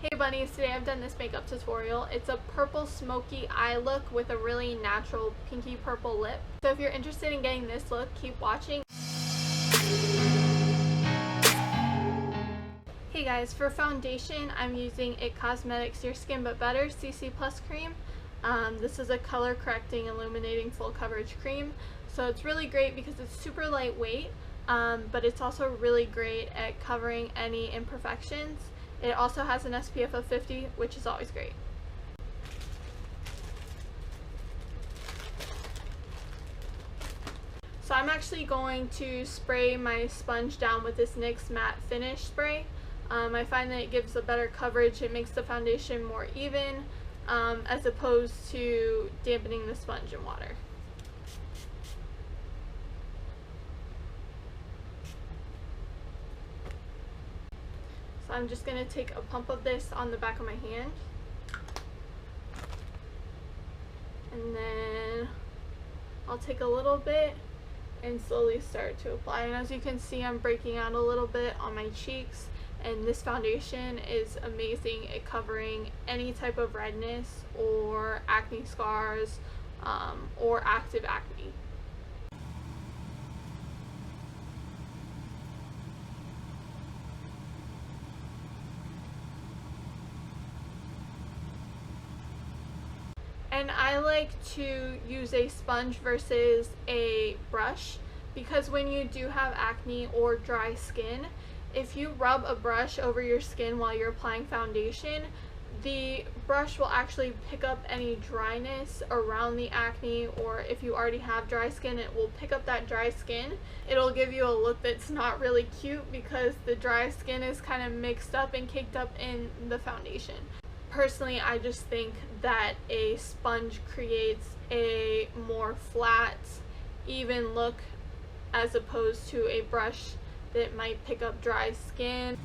Hey bunnies, today I've done this makeup tutorial. It's a purple smoky eye look with a really natural pinky purple lip. So if you're interested in getting this look, keep watching. Hey guys, for foundation I'm using It Cosmetics Your Skin But Better CC Plus cream. This is a color correcting illuminating full coverage cream. So it's really great because it's super lightweight, but it's also really great at covering any imperfections. It also has an SPF of 50, which is always great. So I'm actually going to spray my sponge down with this NYX Matte Finish Spray. I find that it gives a better coverage. It makes the foundation more even, as opposed to dampening the sponge in water. So I'm just going to take a pump of this on the back of my hand, and then I'll take a little bit and slowly start to apply. And as you can see, I'm breaking out a little bit on my cheeks, and this foundation is amazing at covering any type of redness or acne scars, or active acne. And I like to use a sponge versus a brush, because when you do have acne or dry skin, if you rub a brush over your skin while you're applying foundation, the brush will actually pick up any dryness around the acne, or if you already have dry skin, it will pick up that dry skin. It'll give you a look that's not really cute because the dry skin is kind of mixed up and caked up in the foundation. Personally, I just think that a sponge creates a more flat, even look as opposed to a brush that might pick up dry skin.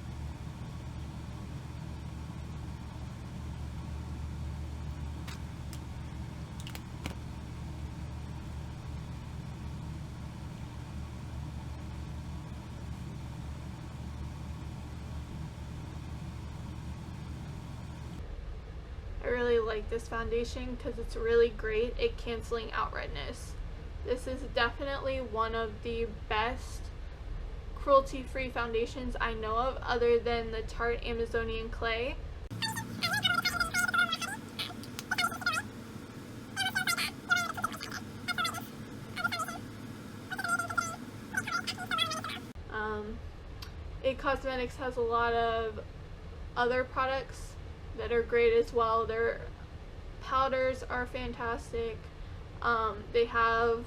I really like this foundation because it's really great at canceling out redness. This is definitely one of the best cruelty-free foundations I know of, other than the Tarte Amazonian Clay. It Cosmetics has a lot of other products that are great as well. Their powders are fantastic. They have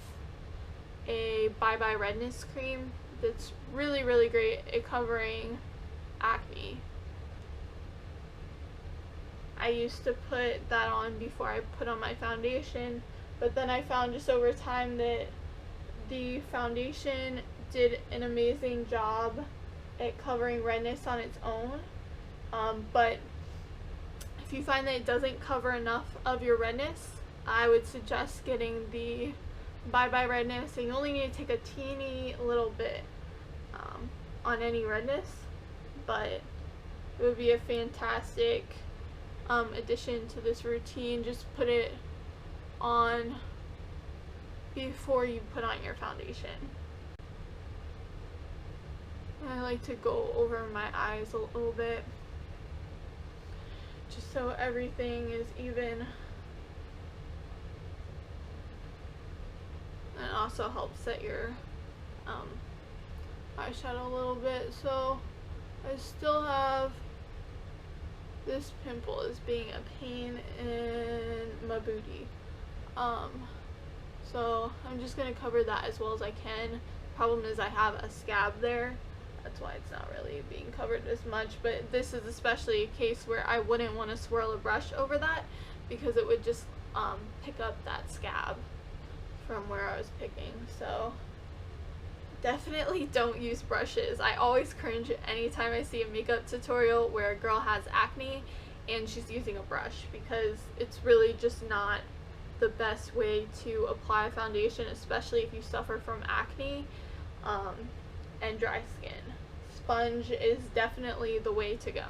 a Bye Bye Redness cream that's really great at covering acne. I used to put that on before I put on my foundation, but then I found just over time that the foundation did an amazing job at covering redness on its own, but if you find that it doesn't cover enough of your redness, I would suggest getting the Bye Bye Redness, and you only need to take a teeny little bit on any redness, but it would be a fantastic addition to this routine. Just put it on before you put on your foundation. And I like to go over my eyes a little bit, just so everything is even, and it also helps set your eyeshadow a little bit. So I still have this pimple as being a pain in my booty, so I'm just going to cover that as well as I can. Problem is I have a scab there. That's why it's not really being covered as much, but this is especially a case where I wouldn't want to swirl a brush over that, because it would just pick up that scab from where I was picking. So definitely don't use brushes. I always cringe anytime I see a makeup tutorial where a girl has acne and she's using a brush, because it's really just not the best way to apply foundation, especially if you suffer from acne and dry skin. Sponge is definitely the way to go.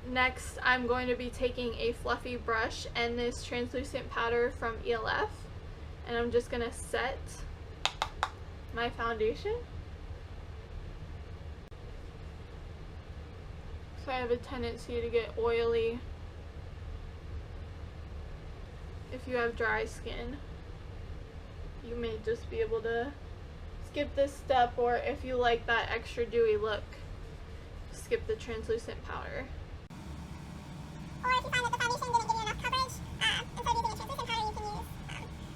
Next, I'm going to be taking a fluffy brush and this translucent powder from ELF, and I'm just going to set my foundation. So I have a tendency to get oily if you have dry skin. You may just be able to skip this step, or if you like that extra dewy look, skip the translucent powder. Or if you find that the foundation didn't give you enough coverage, instead of using a translucent powder, you can use,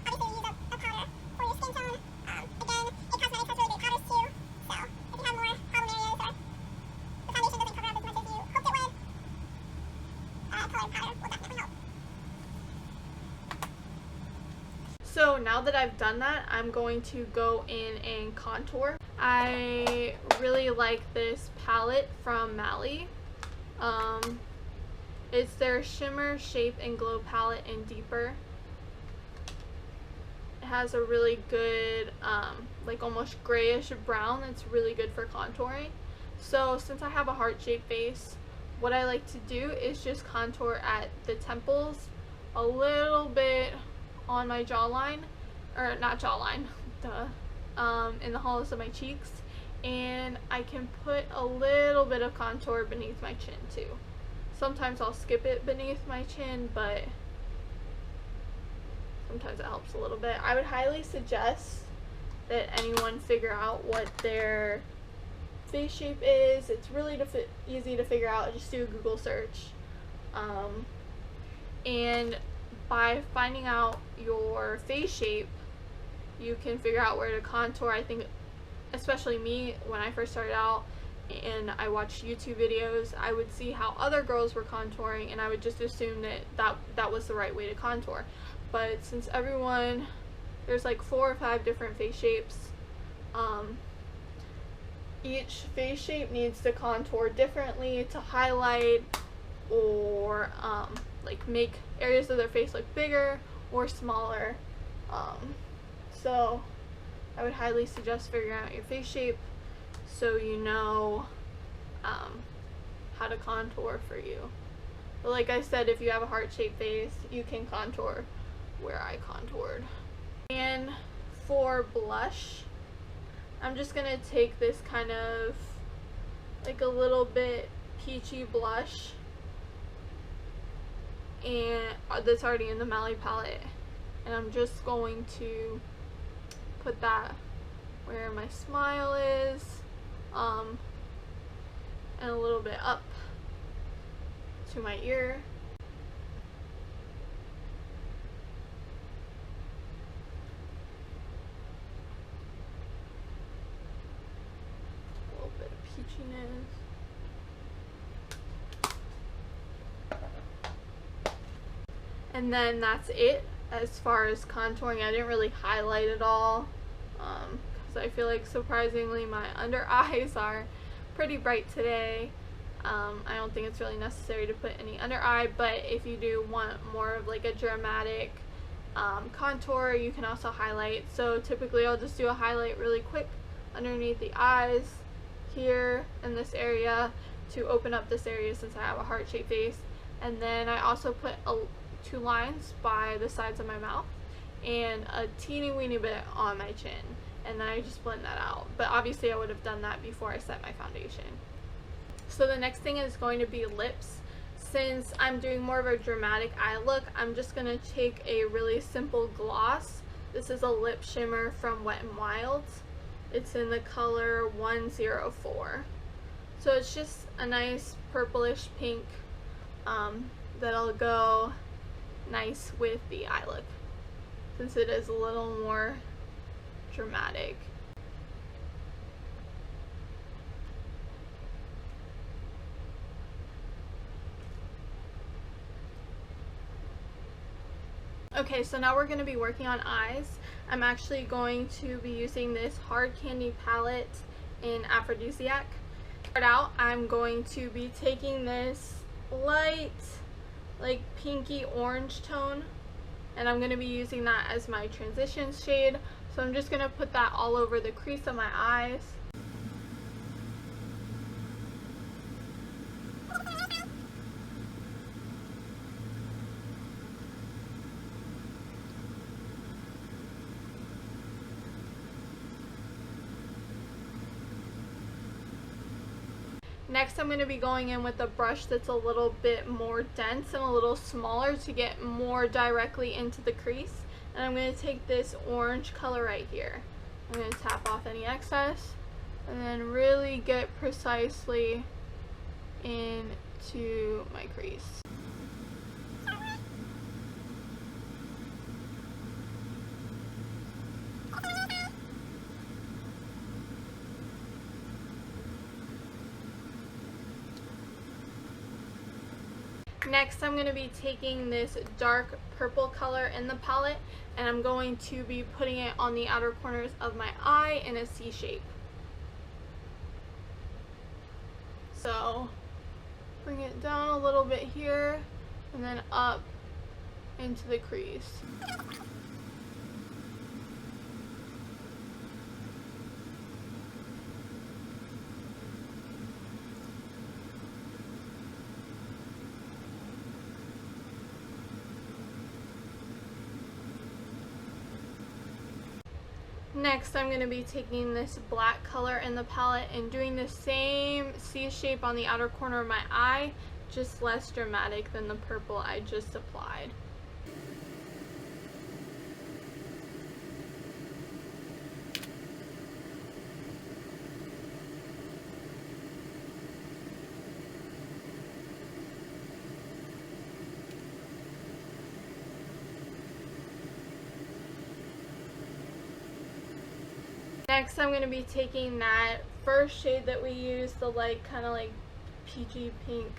obviously use a powder for your skin tone. Again, in cosmetics has really great powders too, so if you have more problem areas or the foundation doesn't cover up as much as you hoped it would, colored powder will definitely help. So now that I've done that, I'm going to go in and contour. I really like this palette from Mally. It's their Shimmer, Shape, and Glow palette in Deeper. It has a really good, like almost grayish brown that's really good for contouring. So since I have a heart-shaped face, what I like to do is just contour at the temples, a little bit on my jawline, or not jawline, in the hollows of my cheeks, and I can put a little bit of contour beneath my chin too. Sometimes I'll skip it beneath my chin, but sometimes it helps a little bit. I would highly suggest that anyone figure out what their face shape is. It's really easy to figure out. Just do a Google search. And by finding out your face shape, you can figure out where to contour. I think, especially me, when I first started out and I watched YouTube videos, I would see how other girls were contouring and I would just assume that was the right way to contour. But since there's like 4 or 5 different face shapes, each face shape needs to contour differently to highlight or like make areas of their face look bigger or smaller. So I would highly suggest figuring out your face shape so you know how to contour for you. But like I said, if you have a heart-shaped face, you can contour where I contoured. And for blush, I'm just gonna take this kind of like a little bit peachy blush, and that's already in the Mally palette, and I'm just going to put that where my smile is, and a little bit up to my ear. A little bit of peachiness. And then that's it as far as contouring. I didn't really highlight it all because I feel like surprisingly my under eyes are pretty bright today. I don't think it's really necessary to put any under eye, but if you do want more of like a dramatic contour, you can also highlight. So typically I'll just do a highlight really quick underneath the eyes here in this area to open up this area since I have a heart-shaped face. And then I also put 2 lines by the sides of my mouth and a teeny weeny bit on my chin, and then I just blend that out. But obviously I would have done that before I set my foundation. So the next thing is going to be lips. Since I'm doing more of a dramatic eye look, I'm just going to take a really simple gloss. This is a lip shimmer from Wet n Wild. It's in the color 104. So it's just a nice purplish pink that'll go nice with the eye look, since it is a little more dramatic. Okay, so now we're going to be working on eyes. I'm actually going to be using this Hard Candy palette in Aphrodisiac. To start out, I'm going to be taking this light, like pinky orange tone, and I'm going to be using that as my transition shade. So I'm just going to put that all over the crease of my eyes. Next, I'm going to be going in with a brush that's a little bit more dense and a little smaller to get more directly into the crease. And I'm going to take this orange color right here. I'm going to tap off any excess and then really get precisely into my crease. Next, I'm going to be taking this dark purple color in the palette and I'm going to be putting it on the outer corners of my eye in a C shape. So bring it down a little bit here and then up into the crease. Next, I'm going to be taking this black color in the palette and doing the same C shape on the outer corner of my eye, just less dramatic than the purple I just applied. Next, I'm going to be taking that first shade that we used, the kind of like peachy pink,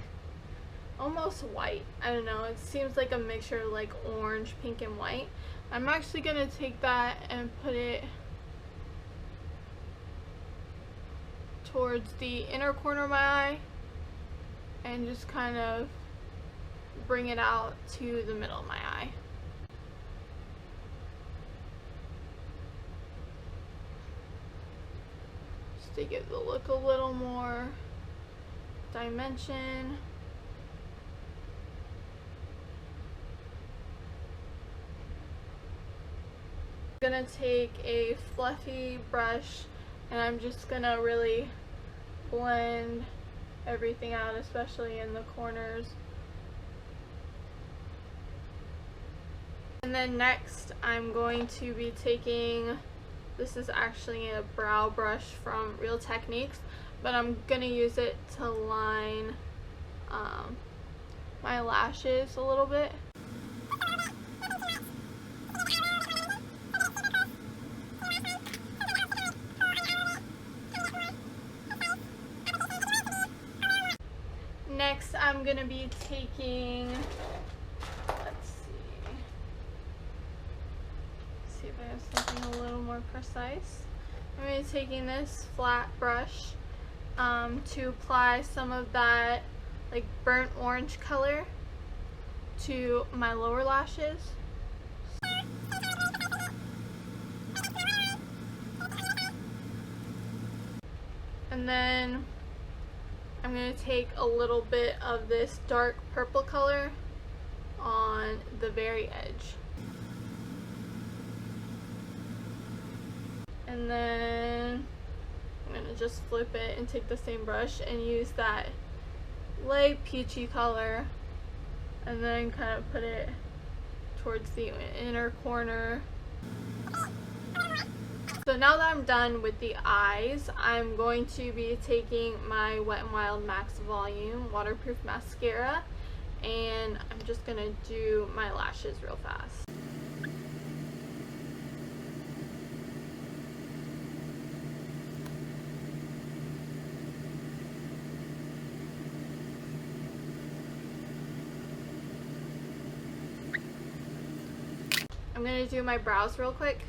almost white. I don't know, it seems like a mixture of like orange, pink, and white. I'm actually going to take that and put it towards the inner corner of my eye and just kind of bring it out to the middle of my eye. To give the look a little more dimension. I'm gonna take a fluffy brush and I'm just gonna really blend everything out, especially in the corners. And then next I'm going to be taking, this is actually a brow brush from Real Techniques, but I'm gonna use it to line my lashes a little bit. Next, I'm gonna be taking, let's see if I have something a little more precise. I'm going to be taking this flat brush to apply some of that like burnt orange color to my lower lashes. And then I'm going to take a little bit of this dark purple color on the very edge. And then I'm going to just flip it and take the same brush and use that light peachy color and then kind of put it towards the inner corner. So now that I'm done with the eyes, I'm going to be taking my Wet n Wild Max Volume waterproof mascara and I'm just going to do my lashes real fast. I'm going to do my brows real quick.